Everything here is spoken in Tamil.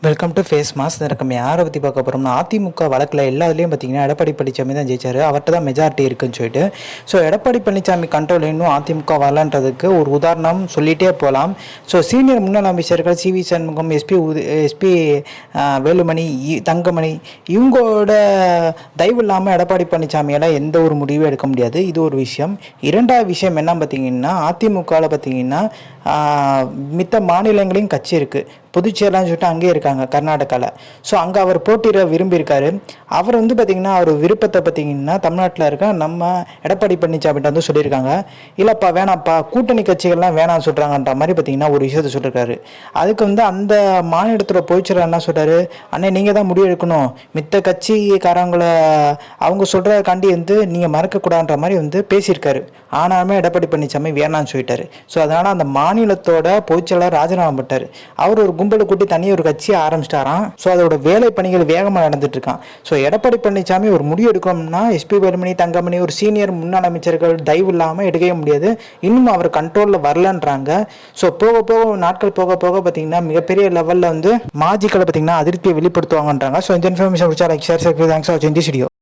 Welcome to face mass. நம்ம யாரை பற்றி பார்க்க போகிறோம்னா, அதிமுக வழக்கில் எல்லாத்துலேயும் பார்த்தீங்கன்னா எடப்பாடி பழனிசாமி தான் ஜெயிச்சார். அவர்கிட்ட தான் மெஜாரிட்டி இருக்குன்னு சொல்லிட்டு. ஸோ எடப்பாடி பழனிசாமி கண்ட்ரோல் இன்னும் அதிமுக வரலான்றதுக்கு ஒரு உதாரணம் சொல்லிகிட்டே போகலாம். ஸோ சீனியர் முன்னாள் அமைச்சர்கள் C V Shanmugam, SP Velumani, Thangamani இவங்களோட தயவு இல்லாமல் எடப்பாடி பழனிசாமியால் எந்த ஒரு முடிவும் எடுக்க முடியாது. இது ஒரு விஷயம். இரண்டாவது விஷயம் என்ன பார்த்தீங்கன்னா, அதிமுகவில் பார்த்தீங்கன்னா மித்த மாநிலங்களையும் கட்சி இருக்குது. புதுச்சேரிலாம் சொல்லிட்டு அங்கேயே இருக்காங்க கர்நாடகாவில். ஸோ அங்கே அவர் போட்டியிட விரும்பியிருக்காரு. அவர் பார்த்திங்கன்னா அவர் விருப்பத்தை பார்த்திங்கன்னா தமிழ்நாட்டில் இருக்க நம்ம எடப்பாடி பழனிசாமிகிட்ட சொல்லியிருக்காங்க. இல்லைப்பா வேணாம்ப்பா, கூட்டணி கட்சிகள்லாம் வேணாம்னு சொல்கிறாங்கன்ற மாதிரி பார்த்திங்கன்னா ஒரு விஷயத்த சொல்லியிருக்காரு. அதுக்கு அந்த மாநிலத்தில் போயிச்சுரா என்ன சொல்கிறாரு, அண்ணே நீங்கள் தான் முடிவு எடுக்கணும், மித்த கட்சிக்காரங்களை அவங்க சொல்கிறதுக்காண்டி நீங்கள் மறக்கக்கூடாதுன்ற மாதிரி பேசியிருக்காரு. ஆனாலுமே எடப்பாடி பழனிசாமி வேணான்னு சொல்லிட்டாரு. ஸோ அதனால் அந்த மாநிலத்தோட பொதுச்செயலாளர் ராஜினாமா பண்ணிட்டார். அவர் ஒரு கும்பலை கூட்டி தனியாக ஒரு கட்சியை ஆரம்பிச்சிட்டாராம். ஸோ அதோட வேலை பணிகள் வேகமாக நடந்துட்டு இருக்கான். ஸோ எடப்பாடி பழனிசாமி ஒரு முடிவு எடுக்கணும்னா எஸ்பி வேலுமணி, தங்கமணி ஒரு சீனியர் முன்னாள் அமைச்சர்கள் தயவு இல்லாமல் எடுக்கவே முடியாது. இன்னும் அவர் கண்ட்ரோலில் வரலன்றாங்க. ஸோ போக போக நாட்கள் போக போக பார்த்தீங்கன்னா மிகப்பெரிய லெவலில் மாஜிக்களை பார்த்தீங்கன்னா அதிருப்தியை வெளிப்படுத்துவாங்கன்றாங்க. ஸோ இந்த இன்ஃபர்மேஷன் பிடிச்சா லைக் ஷேர் தேங்க்ஸ் ஃபார் வாட்சிங் திஸ் வீடியோ.